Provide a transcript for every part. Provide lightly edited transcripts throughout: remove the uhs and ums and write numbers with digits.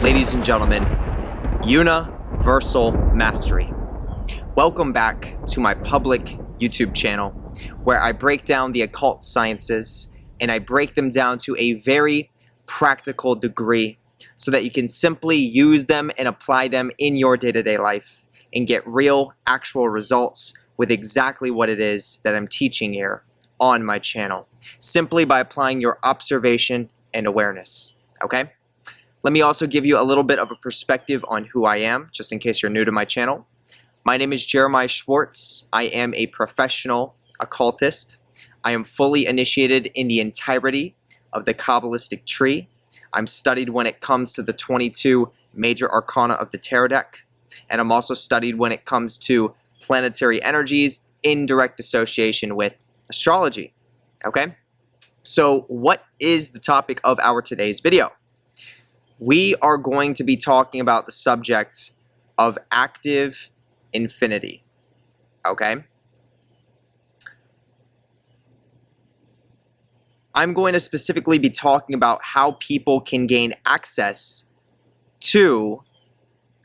Ladies and gentlemen, Universal Mastery. Welcome back to my public YouTube channel where I break down the occult sciences and I break them down to a very practical degree so that you can simply use them and apply them in your day-to-day life and get real, actual results with exactly what it is that I'm teaching here on my channel, simply by applying your observation and awareness, okay? Let me also give you a little bit of a perspective on who I am, just in case you're new to my channel. My name is Jeremiah Schwartz. I am a professional occultist. I am fully initiated in the entirety of the Kabbalistic tree. I'm studied when it comes to the 22 major arcana of the tarot deck. And I'm also studied when it comes to planetary energies in direct association with astrology. Okay? So what is the topic of our today's video? We are going to be talking about the subject of active infinity. Okay? I'm going to specifically be talking about how people can gain access to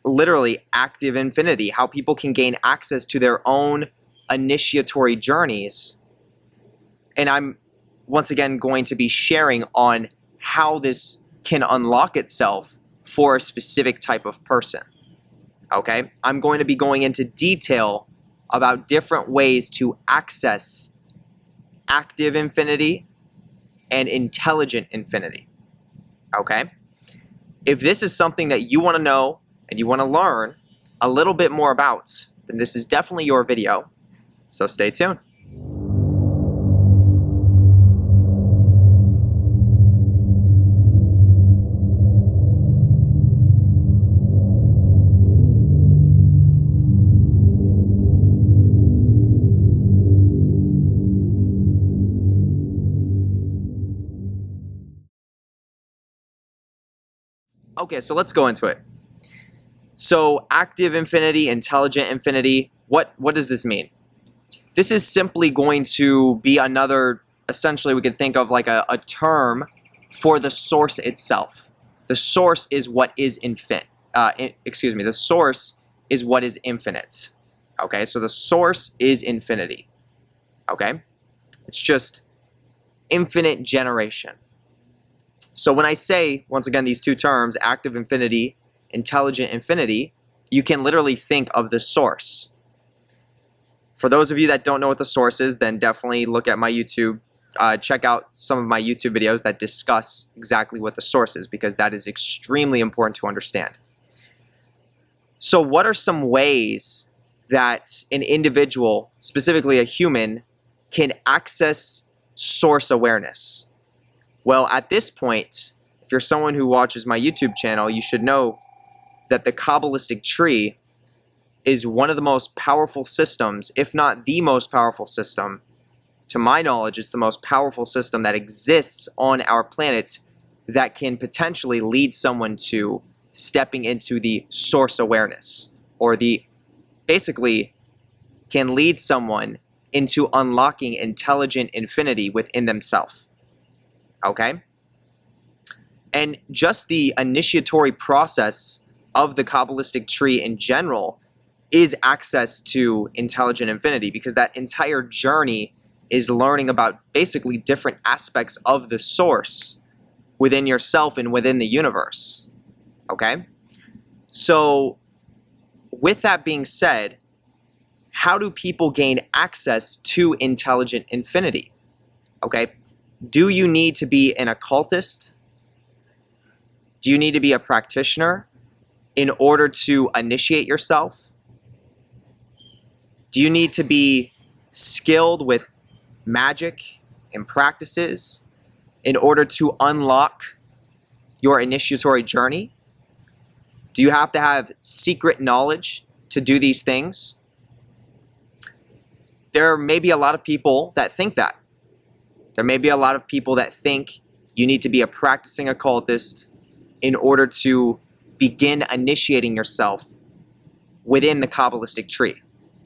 literally active infinity, how people can gain access to their own initiatory journeys. And I'm once again going to be sharing on how this can unlock itself for a specific type of person. Okay? I'm going to be going into detail about different ways to access active infinity and intelligent infinity. Okay? If this is something that you want to know and you want to learn a little bit more about, then this is definitely your video. So stay tuned. Okay, so let's go into it. So active infinity, intelligent infinity, what does this mean? This is simply going to be another, essentially we could think of like a term for the source itself. The source is what is the source is what is infinite. Okay, so the source is infinity. Okay, it's just infinite generation. So when I say, once again, these two terms, active infinity, intelligent infinity, you can literally think of the source. For those of you that don't know what the source is, then definitely look at my YouTube, check out some of my YouTube videos that discuss exactly what the source is, because that is extremely important to understand. So what are some ways that an individual, specifically a human, can access source awareness? Well, at this point, if you're someone who watches my YouTube channel, you should know that the Kabbalistic tree is one of the most powerful systems, if not the most powerful system. To my knowledge, it's the most powerful system that exists on our planet that can potentially lead someone to stepping into the source awareness, or basically can lead someone into unlocking intelligent infinity within themselves. Okay? And just the initiatory process of the Kabbalistic tree in general is access to intelligent infinity, because that entire journey is learning about basically different aspects of the source within yourself and within the universe. Okay? So, with that being said, how do people gain access to intelligent infinity? Okay? Do you need to be an occultist? Do you need to be a practitioner in order to initiate yourself? Do you need to be skilled with magic and practices in order to unlock your initiatory journey? Do you have to have secret knowledge to do these things? There may be a lot of people that think that. There may be a lot of people that think you need to be a practicing occultist in order to begin initiating yourself within the Kabbalistic tree.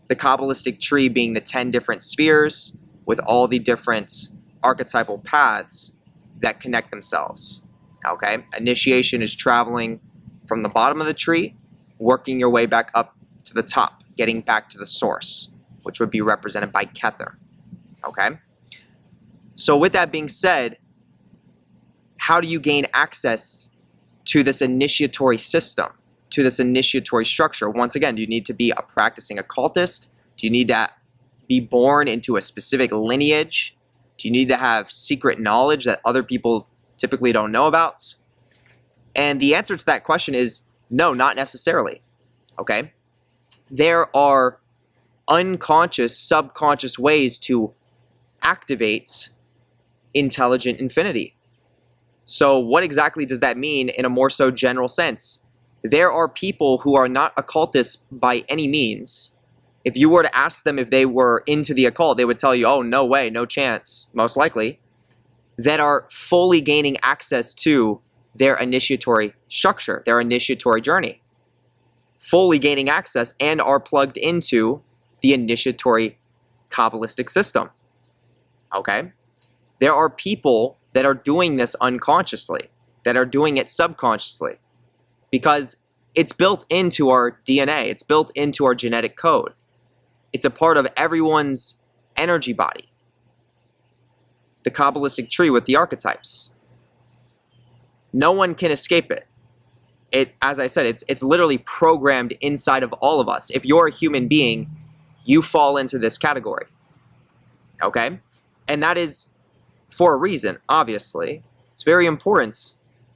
The Kabbalistic tree being the 10 different spheres with all the different archetypal paths that connect themselves. Okay? Initiation is traveling from the bottom of the tree, working your way back up to the top, getting back to the source, which would be represented by Kether. Okay? So with that being said, how do you gain access to this initiatory system, to this initiatory structure? Once again, do you need to be a practicing occultist? Do you need to be born into a specific lineage? Do you need to have secret knowledge that other people typically don't know about? And the answer to that question is no, not necessarily. Okay? There are unconscious, subconscious ways to activate intelligent infinity. So what exactly does that mean in a more so general sense? There are people who are not occultists by any means. If you were to ask them if they were into the occult, they would tell you, oh, no way, no chance, most likely, that are fully gaining access to their initiatory structure, their initiatory journey. Fully gaining access and are plugged into the initiatory Kabbalistic system. Okay? There are people that are doing this unconsciously, that are doing it subconsciously, because it's built into our DNA, it's built into our genetic code. It's a part of everyone's energy body. The Kabbalistic tree with the archetypes. No one can escape it. As I said, it's literally programmed inside of all of us. If you're a human being, you fall into this category. Okay? And that is for a reason, obviously. It's very important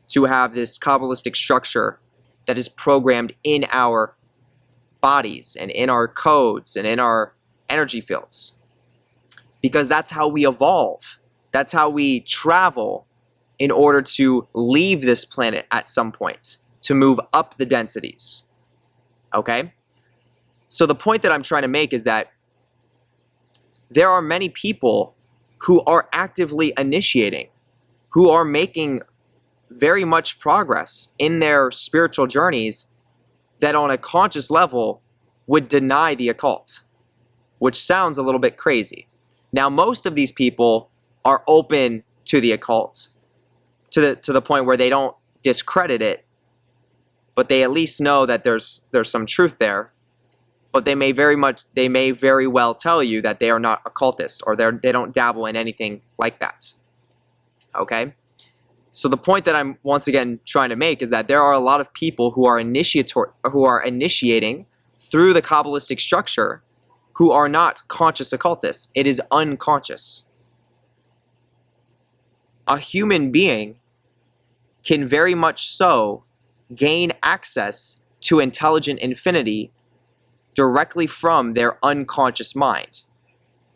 to have this Kabbalistic structure that is programmed in our bodies and in our codes and in our energy fields. Because that's how we evolve. That's how we travel in order to leave this planet at some point, to move up the densities. Okay? So the point that I'm trying to make is that there are many people who are actively initiating, who are making very much progress in their spiritual journeys that on a conscious level would deny the occult, which sounds a little bit crazy. Now, most of these people are open to the occult to the point where they don't discredit it, but they at least know that there's some truth there. But they may very well tell you that they are not occultist, or they don't dabble in anything like that. Okay? So the point that I'm once again trying to make is that there are a lot of people who are initiating through the Kabbalistic structure who are not conscious occultists. It is unconscious. A human being can very much so gain access to intelligent infinity directly from their unconscious mind.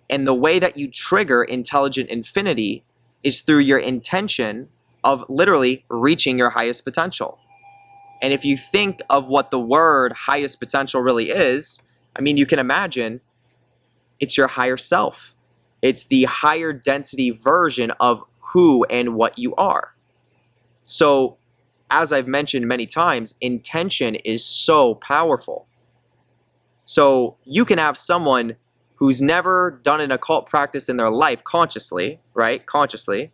And the way that you trigger intelligent infinity is through your intention of literally reaching your highest potential. And if you think of what the word highest potential really is, I mean, you can imagine it's your higher self. It's the higher density version of who and what you are. So, as I've mentioned many times, intention is so powerful. So you can have someone who's never done an occult practice in their life consciously, right? Consciously.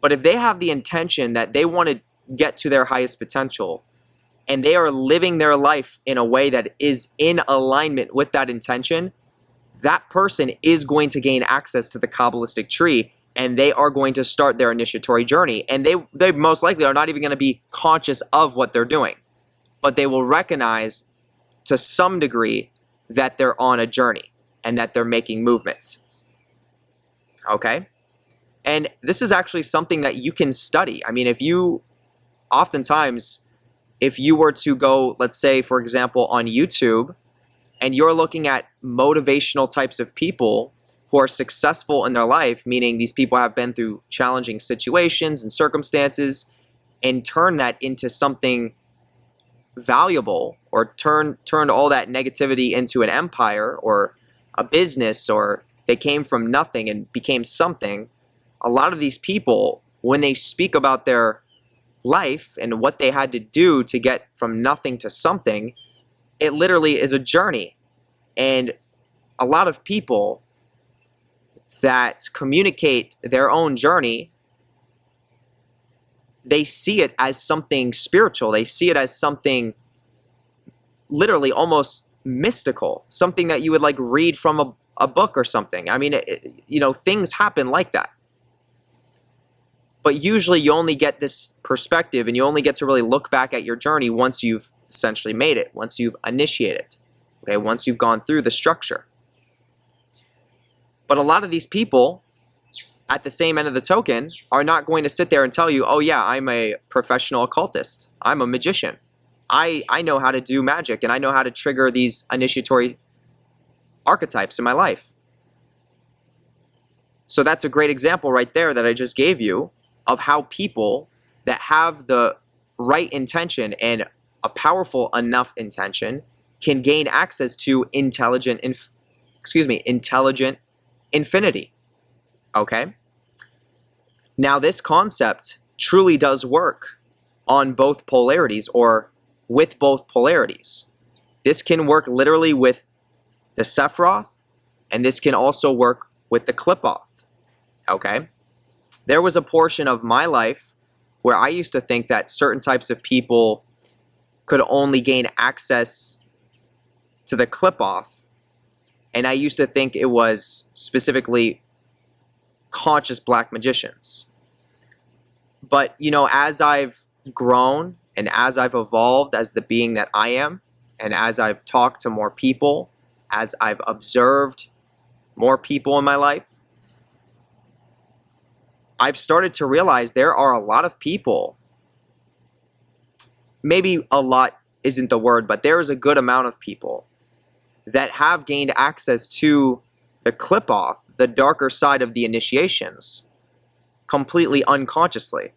But if they have the intention that they want to get to their highest potential, and they are living their life in a way that is in alignment with that intention, that person is going to gain access to the Kabbalistic tree, and they are going to start their initiatory journey. And they most likely are not even going to be conscious of what they're doing. But they will recognize to some degree that they're on a journey and that they're making movements. Okay? And this is actually something that you can study. I mean, oftentimes, if you were to go, let's say, for example, on YouTube, and you're looking at motivational types of people who are successful in their life, meaning these people have been through challenging situations and circumstances, and turn that into something valuable, or turned all that negativity into an empire or a business, or they came from nothing and became something. A lot of these people, when they speak about their life and what they had to do to get from nothing to something, it literally is a journey. And a lot of people that communicate their own journey, they see it as something spiritual. They see it as something literally almost mystical, something that you would like read from a book or something. I mean, things happen like that. But usually you only get this perspective and you only get to really look back at your journey once you've essentially made it, once you've initiated, okay, once you've gone through the structure. But a lot of these people, at the same end of the token, are not going to sit there and tell you, oh yeah, I'm a professional occultist. I'm a magician. I know how to do magic and I know how to trigger these initiatory archetypes in my life. So that's a great example right there that I just gave you of how people that have the right intention and a powerful enough intention can gain access to intelligent infinity. Okay? Now this concept truly does work on both polarities or with both polarities. This can work literally with the Sephiroth, and this can also work with the Qliphoth. Okay? There was a portion of my life where I used to think that certain types of people could only gain access to the Qliphoth, and I used to think it was specifically conscious black magicians. But, as I've grown and as I've evolved as the being that I am, and as I've talked to more people, as I've observed more people in my life, I've started to realize there are a lot of people, maybe a lot isn't the word, but there is a good amount of people that have gained access to the Qliphoth, the darker side of the initiations, completely unconsciously.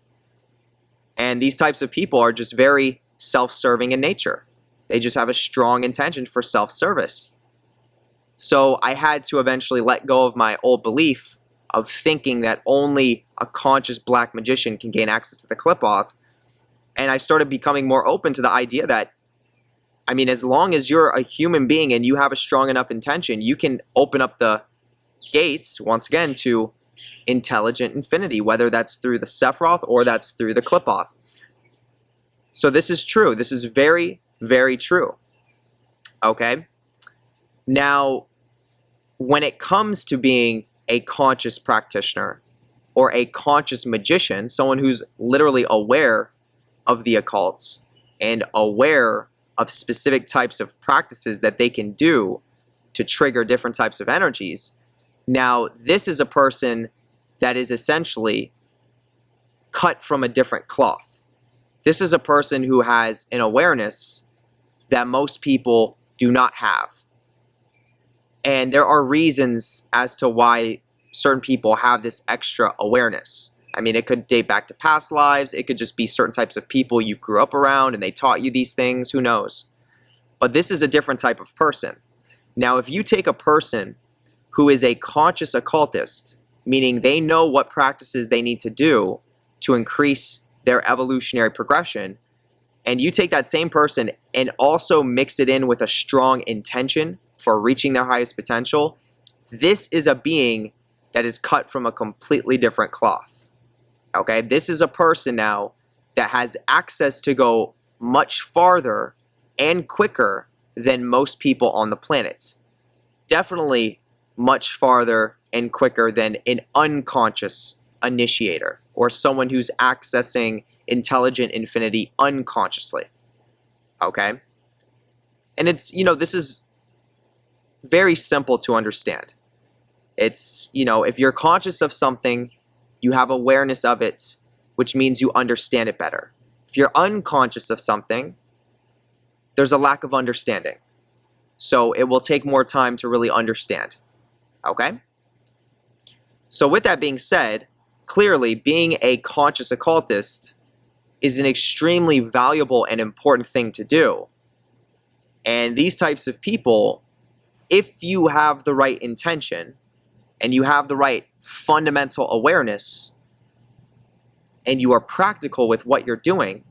And these types of people are just very self-serving in nature. They just have a strong intention for self-service. So I had to eventually let go of my old belief of thinking that only a conscious black magician can gain access to the Qliphoth. And I started becoming more open to the idea that, as long as you're a human being and you have a strong enough intention, you can open up the gates, once again, to intelligent infinity, whether that's through the Sephiroth or that's through the Qliphoth. So this is true. This is very, very true. Okay? Now, when it comes to being a conscious practitioner or a conscious magician, someone who's literally aware of the occults and aware of specific types of practices that they can do to trigger different types of energies, now this is a person that is essentially cut from a different cloth. This is a person who has an awareness that most people do not have. And there are reasons as to why certain people have this extra awareness. It could date back to past lives. It could just be certain types of people you grew up around and they taught you these things. Who knows? But this is a different type of person. Now, if you take a person who is a conscious occultist, meaning they know what practices they need to do to increase their evolutionary progression, and you take that same person and also mix it in with a strong intention for reaching their highest potential, this is a being that is cut from a completely different cloth. Okay, this is a person now that has access to go much farther and quicker than most people on the planet. Definitely much farther and quicker than an unconscious initiator or someone who's accessing intelligent infinity unconsciously. Okay? And it's, this is very simple to understand. It's, if you're conscious of something, you have awareness of it, which means you understand it better. If you're unconscious of something, there's a lack of understanding. So it will take more time to really understand. Okay? So with that being said, clearly being a conscious occultist is an extremely valuable and important thing to do. And these types of people, if you have the right intention and you have the right fundamental awareness and you are practical with what you're doing,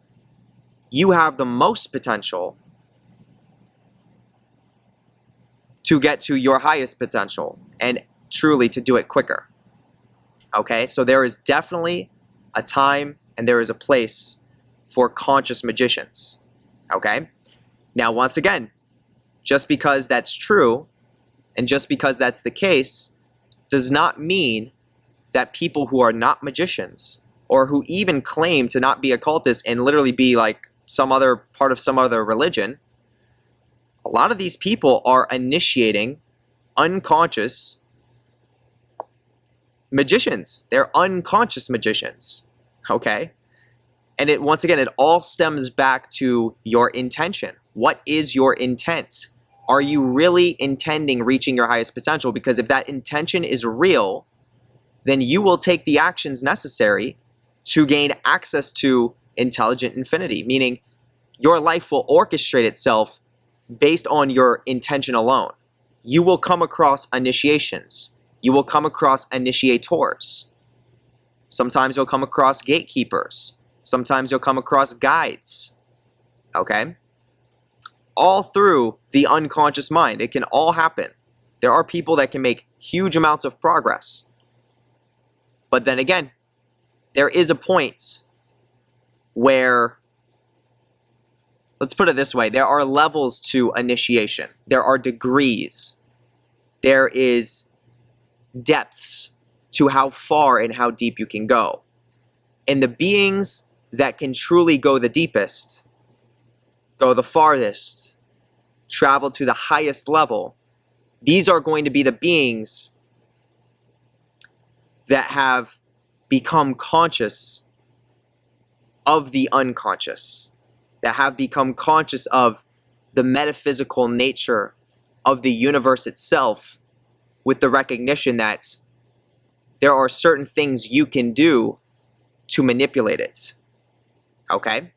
you have the most potential to get to your highest potential and truly to do it quicker. Okay, so there is definitely a time and there is a place for conscious magicians. Okay? Now, once again, just because that's true, and just because that's the case, does not mean that people who are not magicians, or who even claim to not be occultists and literally be like some other part of some other religion, a lot of these people are initiating unconscious magicians. They're unconscious magicians, okay? And once again, it all stems back to your intention. What is your intent? Are you really intending reaching your highest potential? Because if that intention is real, then you will take the actions necessary to gain access to intelligent infinity, meaning your life will orchestrate itself based on your intention alone. You will come across initiations. You will come across initiators. Sometimes you'll come across gatekeepers. Sometimes you'll come across guides. Okay? All through the unconscious mind. It can all happen. There are people that can make huge amounts of progress. But then again, there is a point where, let's put it this way, there are levels to initiation. There are degrees. There is depths to how far and how deep you can go. And the beings that can truly go the deepest, go the farthest, travel to the highest level, these are going to be the beings that have become conscious of the unconscious, that have become conscious of the metaphysical nature of the universe itself, with the recognition that there are certain things you can do to manipulate it. Okay?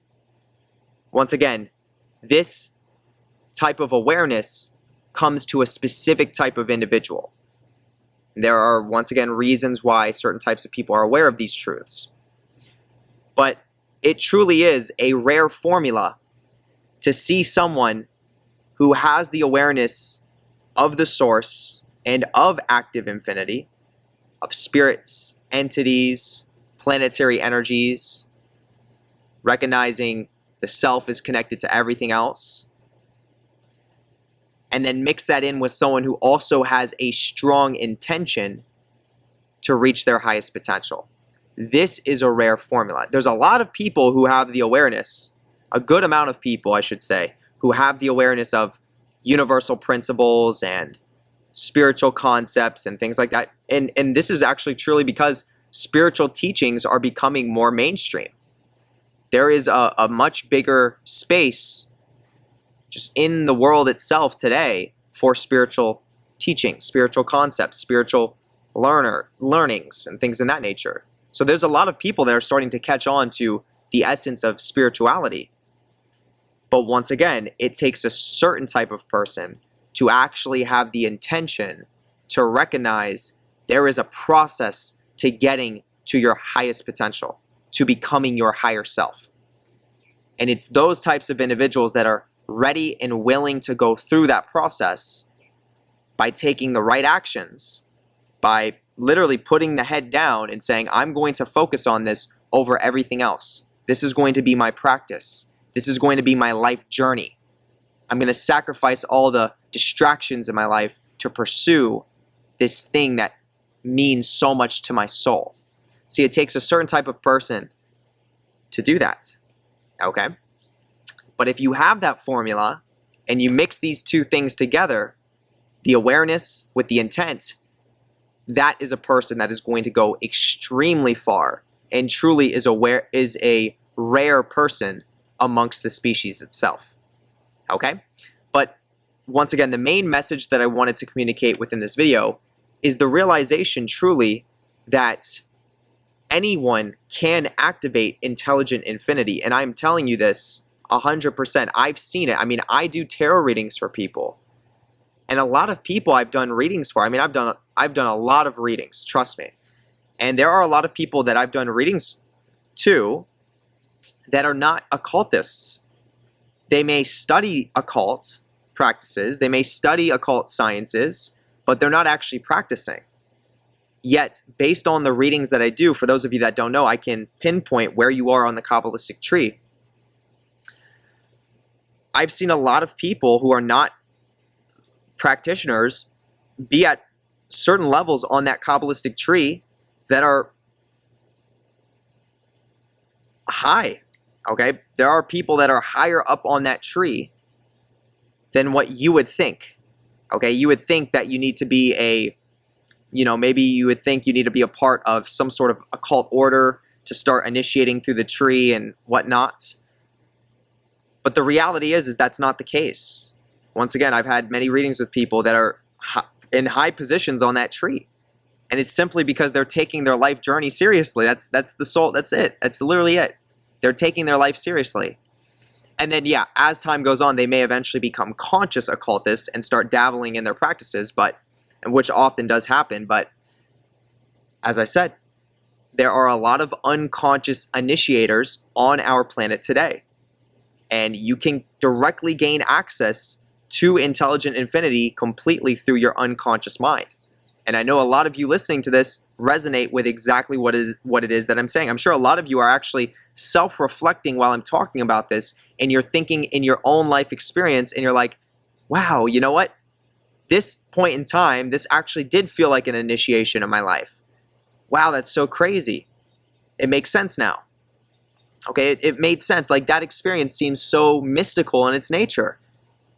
Once again, this type of awareness comes to a specific type of individual. There are, once again, reasons why certain types of people are aware of these truths. But it truly is a rare formula to see someone who has the awareness of the source and of active infinity, of spirits, entities, planetary energies, recognizing the self is connected to everything else, and then mix that in with someone who also has a strong intention to reach their highest potential. This is a rare formula. There's a lot of people who have the awareness, a good amount of people, I should say, who have the awareness of universal principles and spiritual concepts and things like that. And this is actually truly because spiritual teachings are becoming more mainstream. There is a much bigger space just in the world itself today for spiritual teaching, spiritual concepts, spiritual learnings, and things in that nature. So there's a lot of people that are starting to catch on to the essence of spirituality. But once again, it takes a certain type of person to actually have the intention to recognize there is a process to getting to your highest potential, to becoming your higher self. And it's those types of individuals that are ready and willing to go through that process by taking the right actions, by literally putting the head down and saying, I'm going to focus on this over everything else. This is going to be my practice. This is going to be my life journey. I'm going to sacrifice all the distractions in my life to pursue this thing that means so much to my soul. See, it takes a certain type of person to do that. Okay? But if you have that formula and you mix these two things together, the awareness with the intent, that is a person that is going to go extremely far and truly is a rare person amongst the species itself. Okay? But once again, the main message that I wanted to communicate within this video is the realization truly that anyone can activate intelligent infinity. And I'm telling you this 100%. I've seen it. I mean, I do tarot readings for people. And a lot of people I've done readings for. I mean, I've done a lot of readings, trust me. And there are a lot of people that I've done readings to that are not occultists. They may study occult practices, they may study occult sciences, but they're not actually practicing. Yet, based on the readings that I do, for those of you that don't know, I can pinpoint where you are on the Kabbalistic tree. I've seen a lot of people who are not practitioners be at certain levels on that Kabbalistic tree that are high, okay? There are people that are higher up on that tree than what you would think, okay? You would think that you need to be a, maybe you would think you need to be a part of some sort of occult order to start initiating through the tree and whatnot. But the reality is that's not the case. Once again, I've had many readings with people that are in high positions on that tree. And it's simply because they're taking their life journey seriously. That's the soul. That's it. That's literally it. They're taking their life seriously. And then, yeah, as time goes on, they may eventually become conscious occultists and start dabbling in their practices, and which often does happen. But as I said, there are a lot of unconscious initiators on our planet today. And you can directly gain access to intelligent infinity completely through your unconscious mind. And I know a lot of you listening to this resonate with exactly what it is that I'm saying. I'm sure a lot of you are actually self-reflecting while I'm talking about this, and you're thinking in your own life experience, and you're like, wow, you know what? This point in time, this actually did feel like an initiation in my life. Wow, that's so crazy. It makes sense now. Okay, it made sense. Like, that experience seems so mystical in its nature.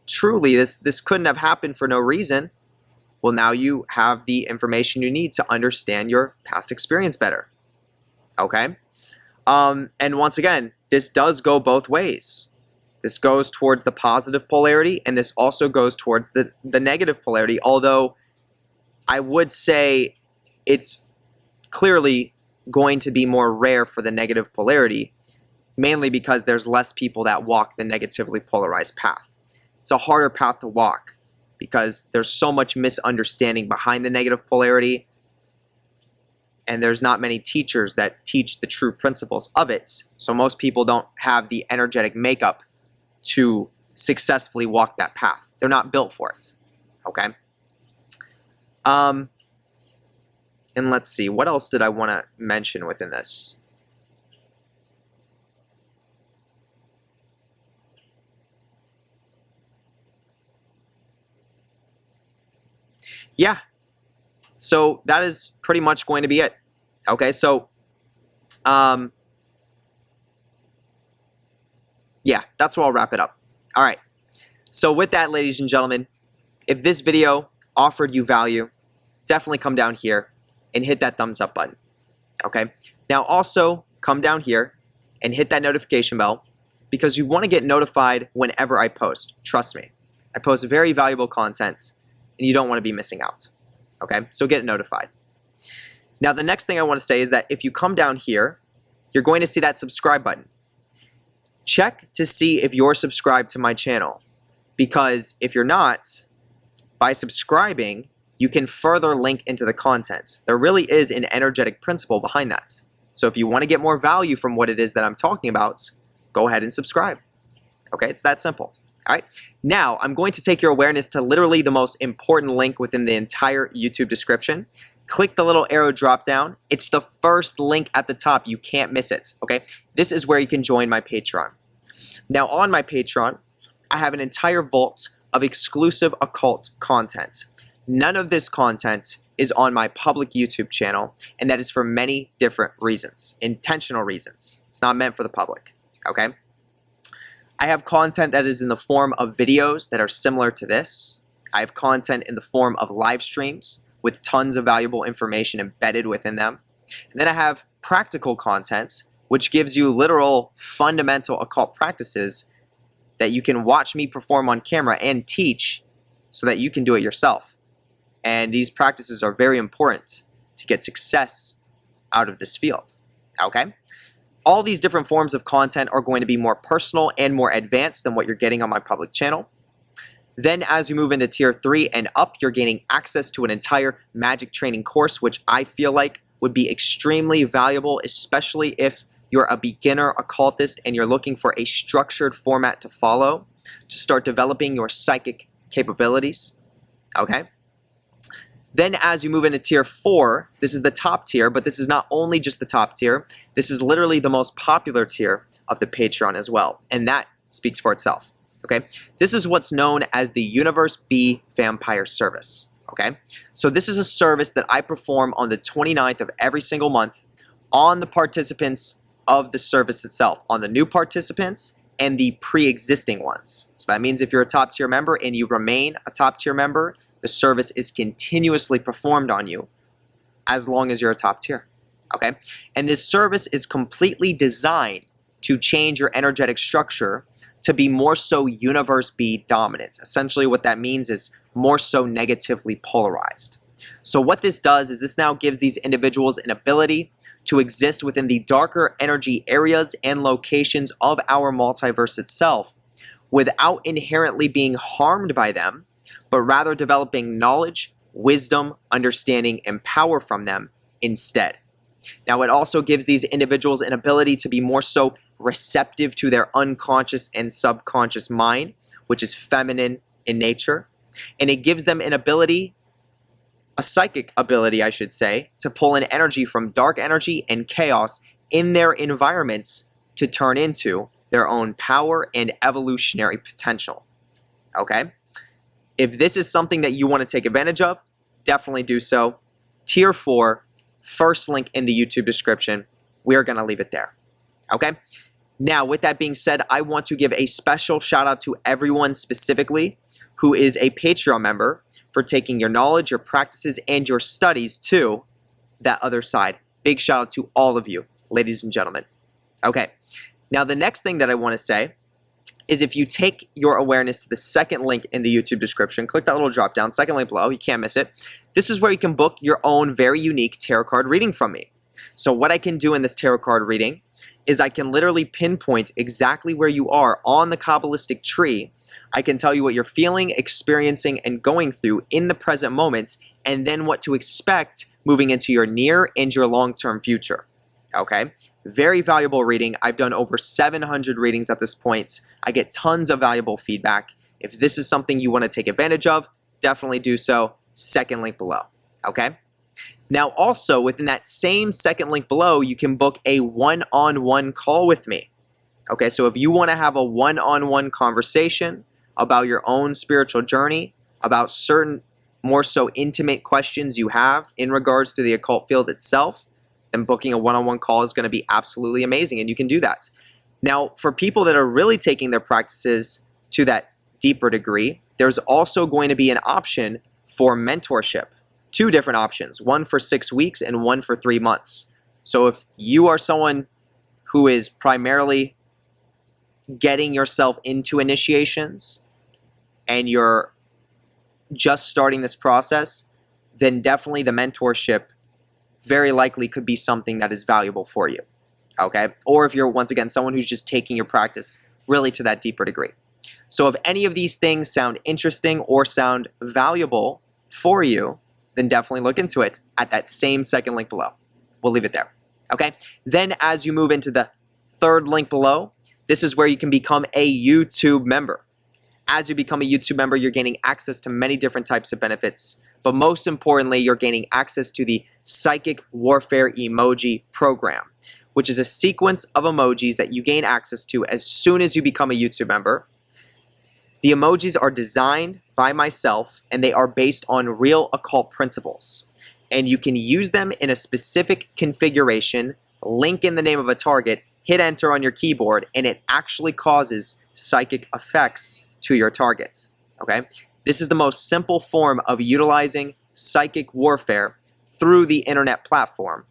Truly, this couldn't have happened for no reason. Well, now you have the information you need to understand your past experience better. Okay? And once again, this does go both ways. This goes towards the positive polarity, and this also goes towards the negative polarity, although I would say it's clearly going to be more rare for the negative polarity, mainly because there's less people that walk the negatively polarized path. It's a harder path to walk because there's so much misunderstanding behind the negative polarity, and there's not many teachers that teach the true principles of it. So most people don't have the energetic makeup to successfully walk that path. They're not built for it. Okay? And let's see, what else did I want to mention within this? Yeah, so that is pretty much going to be it. Okay, so, yeah, that's where I'll wrap it up. All right, so with that, ladies and gentlemen, if this video offered you value, definitely come down here and hit that thumbs up button. Okay, now also come down here and hit that notification bell because you want to get notified whenever I post. Trust me, I post very valuable content, and you don't want to be missing out. Okay, so get notified. Now, the next thing I want to say is that if you come down here, you're going to see that subscribe button. Check to see if you're subscribed to my channel, because if you're not, by subscribing, you can further link into the content. There really is an energetic principle behind that. So if you want to get more value from what it is that I'm talking about, go ahead and subscribe. Okay, it's that simple. All right, now I'm going to take your awareness to literally the most important link within the entire YouTube description. Click the little arrow drop down. It's the first link at the top. You can't miss it, okay? This is where you can join my Patreon. Now on my Patreon, I have an entire vault of exclusive occult content. None of this content is on my public YouTube channel, and that is for many different reasons, intentional reasons. It's not meant for the public, okay? I have content that is in the form of videos that are similar to this. I have content in the form of live streams with tons of valuable information embedded within them. And then I have practical content, which gives you literal fundamental occult practices that you can watch me perform on camera and teach so that you can do it yourself. And these practices are very important to get success out of this field, okay? All these different forms of content are going to be more personal and more advanced than what you're getting on my public channel. Then as you move into tier 3 and up, you're gaining access to an entire magic training course, which I feel like would be extremely valuable, especially if you're a beginner occultist and you're looking for a structured format to follow to start developing your psychic capabilities. Okay? Then as you move into tier 4, this is the top tier, but this is not only just the top tier, this is literally the most popular tier of the Patreon as well, and that speaks for itself, okay? This is what's known as the Universe.B Vampire Service, okay? So this is a service that I perform on the 29th of every single month on the participants of the service itself, on the new participants and the pre-existing ones. So that means if you're a top tier member and you remain a top tier member, the service is continuously performed on you as long as you're a top tier, okay? And this service is completely designed to change your energetic structure to be more so Universe.B dominant. Essentially what that means is more so negatively polarized. So what this does is this now gives these individuals an ability to exist within the darker energy areas and locations of our multiverse itself without inherently being harmed by them, but rather developing knowledge, wisdom, understanding, and power from them instead. Now, it also gives these individuals an ability to be more so receptive to their unconscious and subconscious mind, which is feminine in nature. And it gives them an ability, a psychic ability, I should say, to pull in energy from dark energy and chaos in their environments to turn into their own power and evolutionary potential. Okay? If this is something that you want to take advantage of, definitely do so. Tier 4, first link in the YouTube description. We are going to leave it there. Okay? Now, with that being said, I want to give a special shout out to everyone specifically who is a Patreon member for taking your knowledge, your practices, and your studies to that other side. Big shout out to all of you, ladies and gentlemen. Okay. Now, the next thing that I want to say is if you take your awareness to the second link in the YouTube description, click that little drop down, second link below, you can't miss it. This is where you can book your own very unique tarot card reading from me. So what I can do in this tarot card reading is I can literally pinpoint exactly where you are on the Kabbalistic tree. I can tell you what you're feeling, experiencing, and going through in the present moment, and then what to expect moving into your near and your long-term future. Okay? Very valuable reading. I've done over 700 readings at this point. I get tons of valuable feedback. If this is something you want to take advantage of, definitely do so. Second link below. Okay? Now also, within that same second link below, you can book a one-on-one call with me. Okay, so if you want to have a one-on-one conversation about your own spiritual journey, about certain more so intimate questions you have in regards to the occult field itself, then booking a one-on-one call is going to be absolutely amazing, and you can do that. Now, for people that are really taking their practices to that deeper degree, there's also going to be an option for mentorship. Two different options, one for 6 weeks and one for 3 months. So if you are someone who is primarily getting yourself into initiations and you're just starting this process, then definitely the mentorship very likely could be something that is valuable for you. Okay? Or if you're, once again, someone who's just taking your practice really to that deeper degree. So if any of these things sound interesting or sound valuable for you, then definitely look into it at that same second link below. We'll leave it there. Okay? Then as you move into the third link below, this is where you can become a YouTube member. As you become a YouTube member, you're gaining access to many different types of benefits, but most importantly, you're gaining access to the Psychic Warfare Emoji Program, which is a sequence of emojis that you gain access to as soon as you become a YouTube member. The emojis are designed by myself, and they are based on real occult principles. And you can use them in a specific configuration, link in the name of a target, hit enter on your keyboard, and it actually causes psychic effects to your targets. Okay? This is the most simple form of utilizing psychic warfare through the internet platform.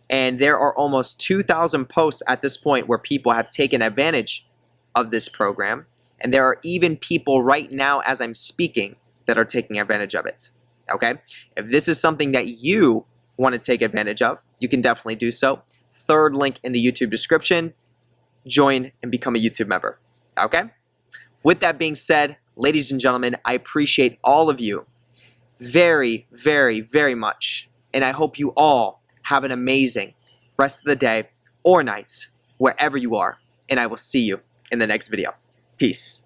And there are almost 2,000 posts at this point where people have taken advantage of this program. And there are even people right now as I'm speaking that are taking advantage of it. Okay? If this is something that you want to take advantage of, you can definitely do so. Third link in the YouTube description. Join and become a YouTube member. Okay? With that being said, ladies and gentlemen, I appreciate all of you very, very, very much. And I hope you all have an amazing rest of the day or night, wherever you are. And I will see you in the next video. Peace.